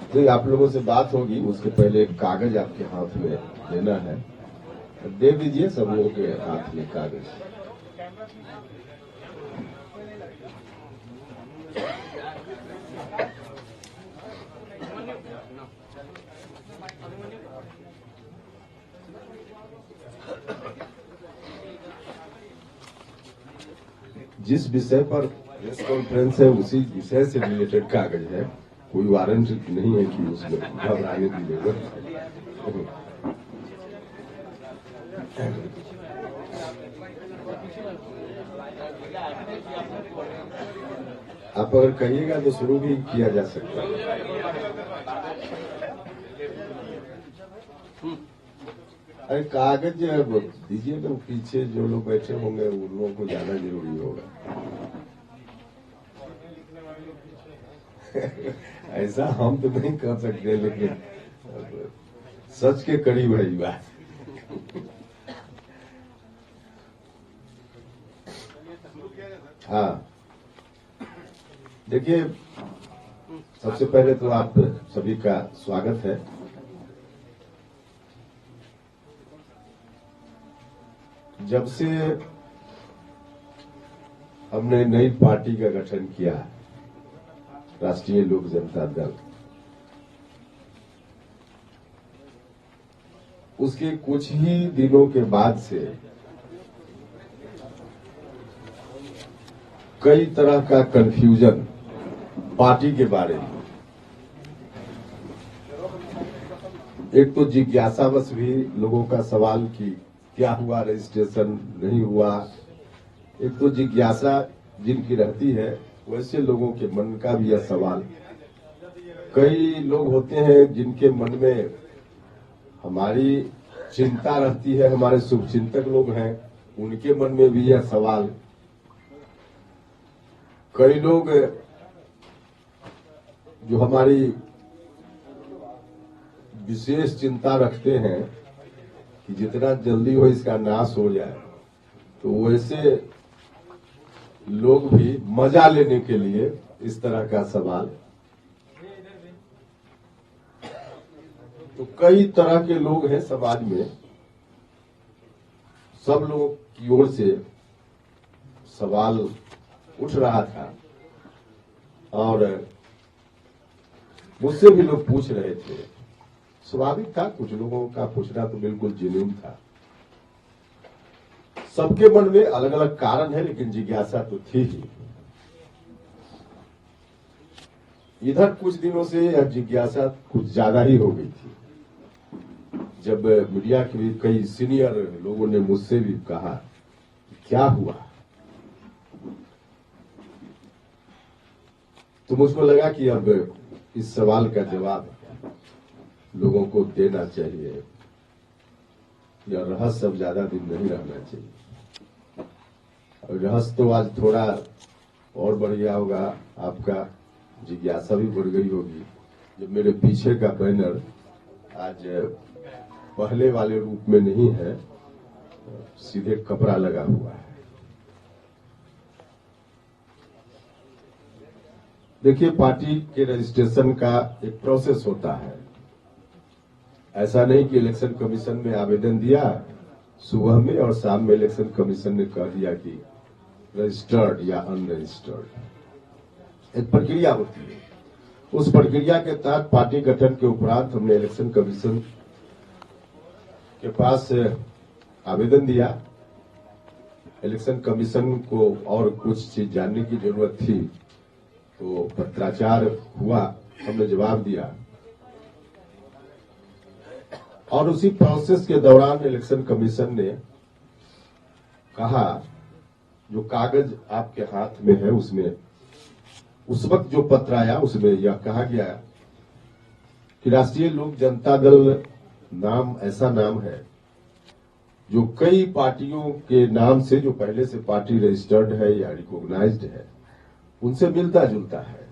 तो आप लोगों से बात होगी, उसके पहले एक कागज आपके हाथ में लेना है, दे दीजिए सब लोगों के हाथ में कागज। जिस विषय पर प्रेस कॉन्फ्रेंस है उसी विषय से रिलेटेड कागज है, कोई वारंट नहीं है कि उसमें घबराने की जरूरत है। आप अगर कहिएगा तो शुरू भी किया जा सकता है। अरे कागज दीजिए तो पीछे जो लोग बैठे होंगे उन लोगों को जाना जरूरी होगा। ऐसा हम तो नहीं कर सकते, लेकिन सच के करीब है बात। हाँ, देखिए, सबसे पहले तो आप सभी का स्वागत है। जब से हमने नई पार्टी का गठन किया, राष्ट्रीय लोक जनता दल, उसके कुछ ही दिनों के बाद से कई तरह का कंफ्यूजन पार्टी के बारे में, एक तो जिज्ञासावश भी लोगों का सवाल कि क्या हुआ, रजिस्ट्रेशन नहीं हुआ, एक तो जिज्ञासा जिनकी रहती है, वैसे लोगों के मन का भी यह सवाल। कई लोग होते हैं जिनके मन में हमारी चिंता रहती है, हमारे शुभचिंतक लोग हैं, उनके मन में भी यह सवाल। कई लोग जो हमारी विशेष चिंता रखते हैं कि जितना जल्दी हो इसका नाश हो जाए, तो वैसे लोग भी मजा लेने के लिए इस तरह का सवाल। तो कई तरह के लोग हैं समाज में, सब लोगों की ओर से सवाल उठ रहा था और मुझसे भी लोग पूछ रहे थे। स्वाभाविक था, कुछ लोगों का पूछना तो बिल्कुल जेन्युइन था। सबके मन में अलग अलग कारण है, लेकिन जिज्ञासा तो थी ही। इधर कुछ दिनों से यह जिज्ञासा कुछ ज्यादा ही हो गई थी, जब मीडिया के भी कई सीनियर लोगों ने मुझसे भी कहा क्या हुआ, तो मुझको लगा कि अब इस सवाल का जवाब लोगों को देना चाहिए। यह रहस्य अब ज्यादा दिन नहीं रहना चाहिए। और रहस्य तो आज थोड़ा और बढ़ गया होगा, आपका जिज्ञासा भी बढ़ गई होगी। जब मेरे पीछे का बैनर आज पहले वाले रूप में नहीं है, सीधे कपड़ा लगा हुआ है। देखिए, पार्टी के रजिस्ट्रेशन का एक प्रोसेस होता है। ऐसा नहीं कि इलेक्शन कमीशन में आवेदन दिया, सुबह में और शाम में इलेक्शन कमीशन ने कह दिया कि रजिस्टर्ड या अनरजिस्टर्ड। एक प्रक्रिया होती है। उस प्रक्रिया के तहत पार्टी गठन के उपरांत हमने इलेक्शन कमीशन के पास आवेदन दिया। इलेक्शन कमीशन को और कुछ चीज जानने की जरूरत थी, तो पत्राचार हुआ, हमने जवाब दिया। और उसी प्रोसेस के दौरान इलेक्शन कमीशन ने कहा, जो कागज आपके हाथ में है उसमें उस वक्त जो पत्र आया उसमें यह कहा गया कि राष्ट्रीय लोक जनता दल नाम ऐसा नाम है जो कई पार्टियों के नाम से, जो पहले से पार्टी रजिस्टर्ड है या रिकॉग्नाइज्ड है, उनसे मिलता जुलता है।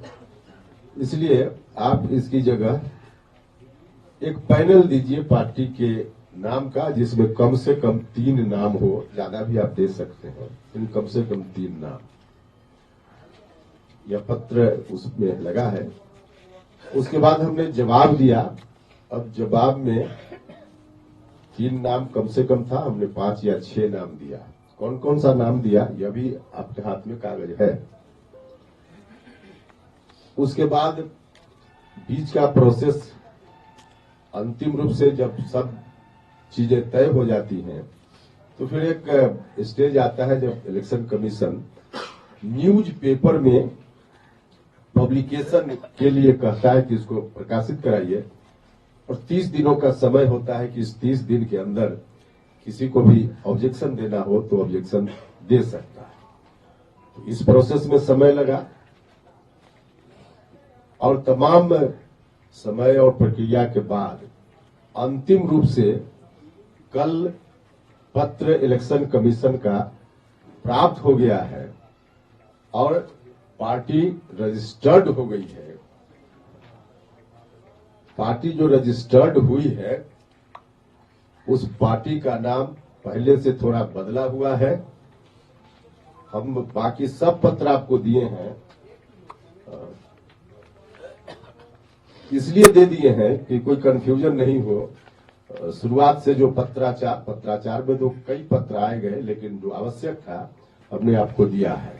इसलिए आप इसकी जगह एक पैनल दीजिए पार्टी के नाम का, जिसमें कम से कम 3 नाम हो, ज्यादा भी आप दे सकते हैं, लेकिन कम से कम 3 नाम। यह पत्र उसमें लगा है। उसके बाद हमने जवाब दिया। अब जवाब में 3 नाम कम से कम था, हमने 5 या 6 नाम दिया। कौन कौन सा नाम दिया यह भी आपके हाथ में कागज है। उसके बाद बीच का प्रोसेस अंतिम रूप से जब सब चीजें तय हो जाती हैं तो फिर एक स्टेज आता है जब इलेक्शन कमीशन न्यूज पेपर में पब्लिकेशन के लिए कहता है कि इसको प्रकाशित कराइए और 30 दिनों का समय होता है कि इस 30 दिन के अंदर किसी को भी ऑब्जेक्शन देना हो तो ऑब्जेक्शन दे सकता है। तो इस प्रोसेस में समय लगा और तमाम समय और प्रक्रिया के बाद अंतिम रूप से कल पत्र इलेक्शन कमीशन का प्राप्त हो गया है और पार्टी रजिस्टर्ड हो गई है। पार्टी जो रजिस्टर्ड हुई है उस पार्टी का नाम पहले से थोड़ा बदला हुआ है। हम बाकी सब पत्र आपको दिए हैं, इसलिए दे दिए हैं कि कोई कंफ्यूजन नहीं हो। शुरुआत से जो पत्राचार में तो कई पत्र आए गए, लेकिन जो आवश्यक था हमने आपको दिया है।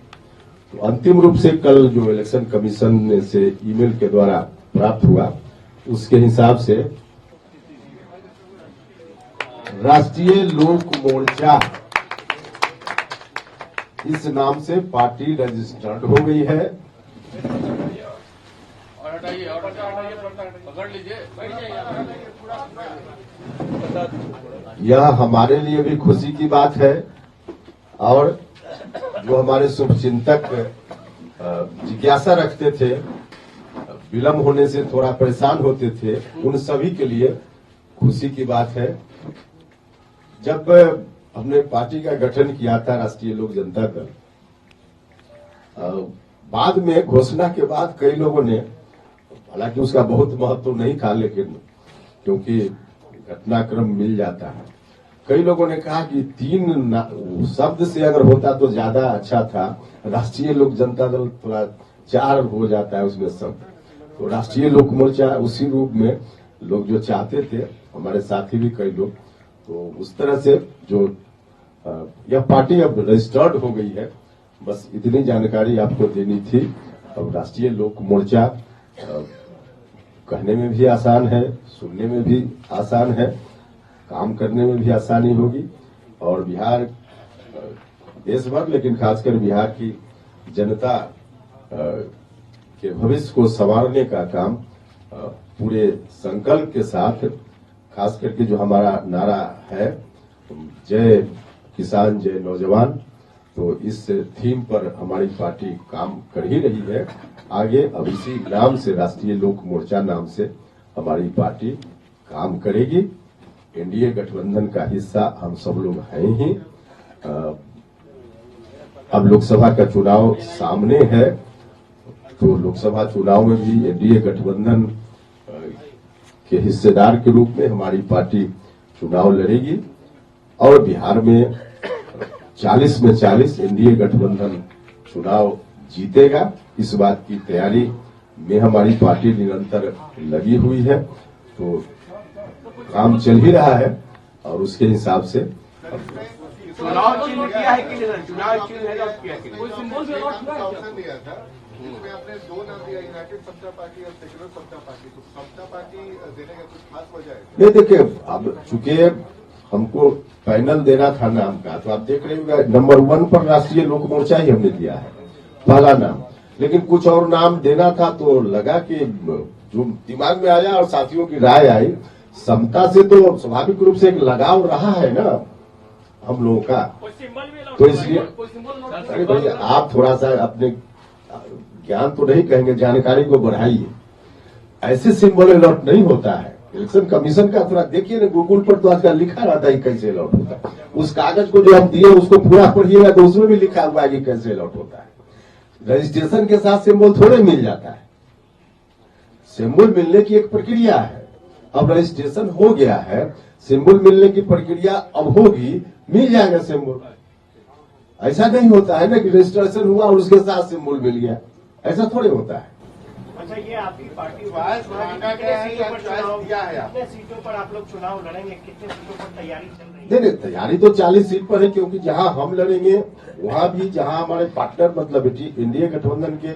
तो अंतिम रूप से कल जो इलेक्शन कमीशन से ईमेल के द्वारा प्राप्त हुआ उसके हिसाब से राष्ट्रीय लोक मोर्चा इस नाम से पार्टी रजिस्टर्ड हो गई है। पकड़ लीजिए। यह हमारे लिए भी खुशी की बात है और जो हमारे शुभचिंतक जिज्ञासा रखते थे, विलंब होने से थोड़ा परेशान होते थे, उन सभी के लिए खुशी की बात है। जब हमने पार्टी का गठन किया था राष्ट्रीय लोक जनता दल, बाद में घोषणा के बाद कई लोगों ने, हालांकि उसका बहुत महत्व नहीं था, लेकिन क्योंकि घटनाक्रम मिल जाता है, कई लोगों ने कहा कि 3 शब्द से अगर होता तो ज्यादा अच्छा था। राष्ट्रीय लोक जनता दल थोड़ा 4 हो जाता है उसमें शब्द, तो राष्ट्रीय लोक मोर्चा उसी रूप में लोग जो चाहते थे, हमारे साथी भी कई लोग, तो उस तरह से जो यह पार्टी अब रजिस्टर्ड हो गई है। बस इतनी जानकारी आपको देनी थी। अब राष्ट्रीय लोक मोर्चा कहने में भी आसान है, सुनने में भी आसान है, काम करने में भी आसानी होगी और बिहार देश भर, लेकिन खासकर बिहार की जनता के भविष्य को संवारने का काम पूरे संकल्प के साथ, खास करके जो हमारा नारा है जय किसान जय नौजवान, तो इस थीम पर हमारी पार्टी काम कर ही रही है। आगे अब इसी नाम से, राष्ट्रीय लोक मोर्चा नाम से हमारी पार्टी काम करेगी। एनडीए गठबंधन का हिस्सा हम सब लोग हैं ही। अब लोकसभा का चुनाव सामने है, तो लोकसभा चुनाव में भी एनडीए गठबंधन के हिस्सेदार के रूप में हमारी पार्टी चुनाव लड़ेगी और बिहार में 40 में 40 एनडीए गठबंधन चुनाव जीतेगा। इस बात की तैयारी में हमारी पार्टी निरंतर लगी हुई है, तो काम चल ही रहा है और उसके हिसाब से चुनाव चिन्ह किया है कि नहीं? चुनाव चिन्ह है किया कि नहीं? कोई सिंबल भी ऑप्शन दिया था, उसमें आपने 2 नाम दिया, यूनाइटेड समता पार्टी और सेक्युलर समता पार्टी। तो समता पार्टी देने का कुछ खास वजह है? नहीं, देखिए, अब चूंकि हमको पैनल देना था नाम का, तो आप देख रहे होंगे नंबर 1 पर राष्ट्रीय लोक मोर्चा ही हमने दिया है, पहला नाम। लेकिन कुछ और नाम देना था, तो लगा कि जो दिमाग में आया और साथियों की राय आई, समता से तो स्वाभाविक रूप से एक लगाव रहा है ना हम लोगों का, तो इसलिए अरे भैया आप थोड़ा सा अपने ज्ञान तो नहीं कहेंगे, जानकारी को बढ़ाइए। ऐसे सिंबल अलॉट नहीं होता है। इलेक्शन कमीशन का थोड़ा देखिए ना, गूगल पर तो आजकल लिखा रहता है कैसे अलॉट होता है। उस कागज को जो हम दिए उसको पूरा पढ़िएगा तो उसमें भी लिखा हुआ है कि कैसे अलॉट होता है। रजिस्ट्रेशन के साथ सिंबल थोड़े मिल जाता है, सिंबल मिलने की एक प्रक्रिया है। अब रजिस्ट्रेशन हो गया है, सिंबल मिलने की प्रक्रिया अब होगी, मिल जाएगा सिंबल। ऐसा नहीं होता है ना कि रजिस्ट्रेशन हुआ और उसके साथ सिंबल मिल गया, ऐसा थोड़े होता है। अच्छा, ये आपकी पार्टी चॉइस मांगा गया है या चॉइस दिया है आप? कितने सीटों पर आप लोग चुनाव लड़ेंगे, कितने सीटों पर तैयारी चल रही है? नहीं, तैयारी तो 40 सीट पर है, क्योंकि जहां हम लड़ेंगे वहां भी, जहां हमारे पार्टनर मतलब एनडीए गठबंधन के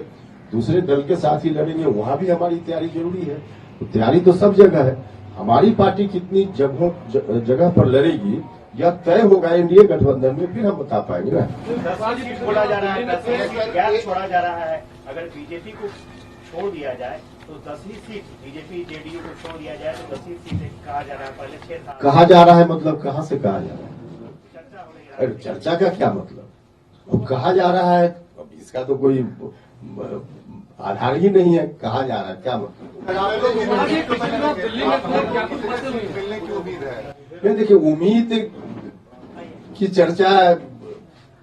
दूसरे दल के साथ ही लड़ेंगे, वहां भी हमारी तैयारी जरूरी है। तो तैयारी तो सब जगह है। हमारी पार्टी कितनी जगह पर लड़ेगी यह तय होगा एनडीए गठबंधन में, फिर हम बता पाएंगे ना। 10 सीट छोड़ा जा रहा है, 10 सीट गैप छोड़ा जा रहा है। अगर बीजेपी को छोड़ दिया जाए तो 10 ही सीट, बीजेपी जेडीयू को छोड़ दिया जाए तो 10 ही सीट कहा जा रहा है। पहले 6 था। कहा जा रहा है मतलब कहाँ से कहा जा रहा है? चर्चा हो रही है। अरे चर्चा का क्या मतलब? अब कहा जा रहा है, अब इसका तो कोई आधार ही नहीं है। कहा जा रहा है क्या मतलब? मिलने की उम्मीद है। नहीं, देखिए, उम्मीद की चर्चा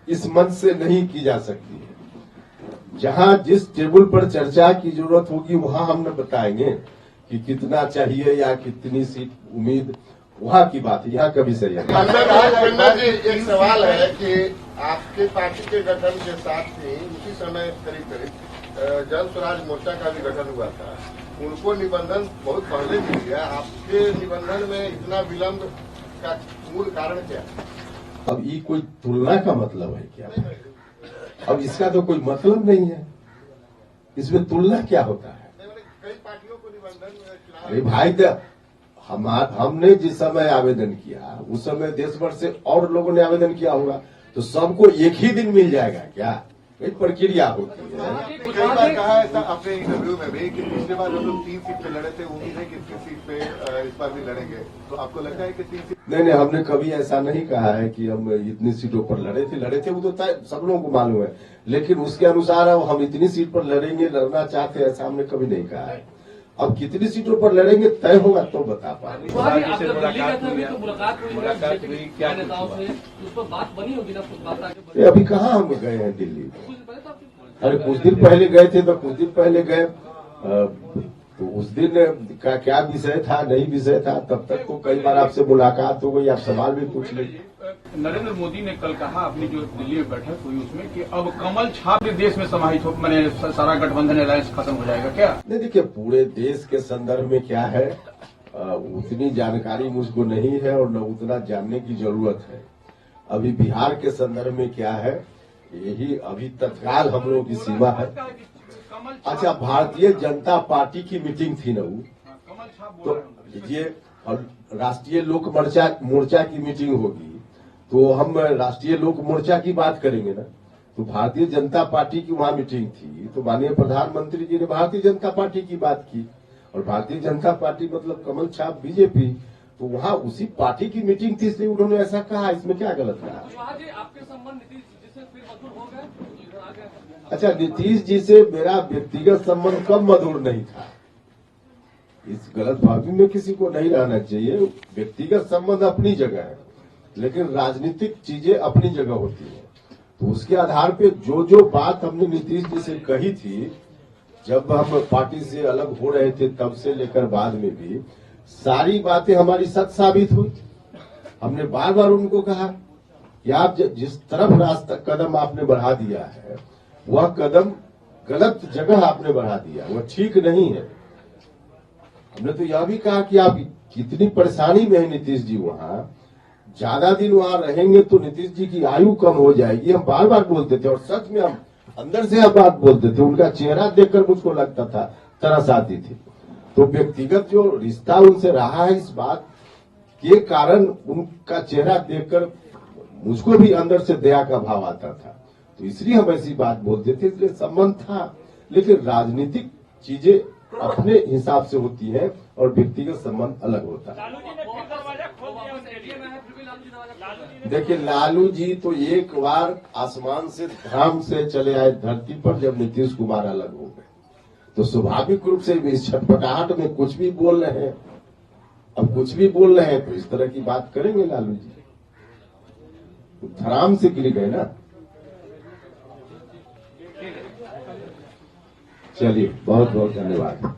इस मंच से नहीं की जा सकती है। जहां जिस टेबल पर चर्चा की जरूरत होगी वहां हम न बताएंगे कि कितना चाहिए या कितनी सीट उम्मीद, वहां की बात है, यहाँ कभी सही है। अंदर जी एक सवाल है कि आपके पार्टी के गठन के साथ ही उसी समय करीब जन स्वराज मोर्चा का भी गठन हुआ था। उनको निबंधन बहुत पहले मिल गया, आपके निबंधन में इतना विलंब का मूल कारण क्या है? अब ये कोई तुलना का मतलब है क्या? अब इसका तो कोई मतलब नहीं है। इसमें तुलना क्या होता है? कई पार्टियों को निबंधन चुनाव अरे भाई, हमने जिस समय आवेदन किया उस समय देश भर से और लोगों ने आवेदन किया होगा, तो सबको एक ही दिन मिल जाएगा क्या? एक प्रक्रिया होती है। कई बार कहा ऐसा अपने इंटरव्यू में भी कि पिछले बार जब लोग 3 सीट पे लड़े थे, उम्मीद है कि इतनी सीट पे इस बार भी लड़ेंगे। तो आपको लगता है कि 3 सीट? नहीं, हमने कभी ऐसा नहीं कहा है कि हम इतनी सीटों पर लड़े थे वो तो तय सब लोगों को मालूम है। लेकिन उसके अनुसार अब हम इतनी सीट पर लड़ेंगे, लड़ना चाहते हैं, ऐसा हमने कभी नहीं कहा है। अब कितनी सीटों पर लड़ेंगे तय होगा तो बता पाएंगे। अभी कहाँ हम गए हैं दिल्ली? अरे कुछ दिन पहले गए थे, तो कुछ दिन पहले गए, तो उस दिन का क्या विषय था, नहीं विषय था, तब तक तो कई बार आपसे मुलाकात हो गई, आप सवाल भी पूछ लीजिए। नरेंद्र मोदी ने कल कहा अपनी जो दिल्ली में बैठक हुई उसमें कि अब कमल छाप देश में समाहित हो, मैंने सारा गठबंधन अलायंस खत्म हो जाएगा क्या? नहीं, देखिए, पूरे देश के संदर्भ में क्या है, उतनी जानकारी मुझको नहीं है और न उतना जानने की जरूरत है। अभी बिहार के संदर्भ में क्या है, यही अभी तत्काल हम लोगों की सीमा है। अच्छा, भारतीय जनता पार्टी की मीटिंग थी ना वो, कमल छाप तो ये राष्ट्रीय लोक मोर्चा की मीटिंग होगी, तो हम राष्ट्रीय लोक मोर्चा की बात करेंगे ना। तो भारतीय जनता पार्टी की वहां मीटिंग थी, तो माननीय प्रधानमंत्री जी ने भारतीय जनता पार्टी की बात की, और भारतीय जनता पार्टी मतलब कमल छाप बीजेपी, तो वहां उसी पार्टी की मीटिंग थी, इसलिए उन्होंने ऐसा कहा। इसमें क्या गलत कहा? आपके संबंध नीतीश जी से फिर मधुर हो गए? अच्छा, नीतीश जी से मेरा व्यक्तिगत संबंध कब मधुर नहीं था? इस गलतफहमी में किसी को नहीं रहना चाहिए। व्यक्तिगत संबंध अपनी जगह है, लेकिन राजनीतिक चीजें अपनी जगह होती है। तो उसके आधार पे जो बात हमने नीतीश जी से कही थी, जब हम पार्टी से अलग हो रहे थे तब से लेकर बाद में भी, सारी बातें हमारी सच साबित हुई। हमने बार बार उनको कहा कि आप जिस तरफ रास्ता कदम आपने बढ़ा दिया है, वह कदम गलत जगह आपने बढ़ा दिया, वह ठीक नहीं है। हमने तो यह भी कहा कि आप कितनी परेशानी में है नीतीश जी, वहां ज्यादा दिन वहां रहेंगे तो नीतीश जी की आयु कम हो जाएगी। हम बार बार बोलते थे और सच में हम अंदर से यह बात बोलते थे। उनका चेहरा देखकर मुझको लगता था तरस आती थी। तो व्यक्तिगत जो रिश्ता उनसे रहा है, इस बात के कारण उनका चेहरा देखकर मुझको भी अंदर से दया का भाव आता था। तो इसलिए हम ऐसी बात बोलते थे, इसलिए संबंध था। लेकिन राजनीतिक चीजें अपने हिसाब से होती है और व्यक्तिगत संबंध अलग होता है। देखिए, लालू जी तो एक बार आसमान से धाम से चले आए धरती पर, जब नीतीश कुमार अलग हो गए, तो स्वाभाविक रूप से इस छटपटाहट में कुछ भी बोल रहे हैं। अब कुछ भी बोल रहे हैं तो इस तरह की बात करेंगे लालू जी। तो धराम से गिर गए ना। चलिए, बहुत बहुत धन्यवाद।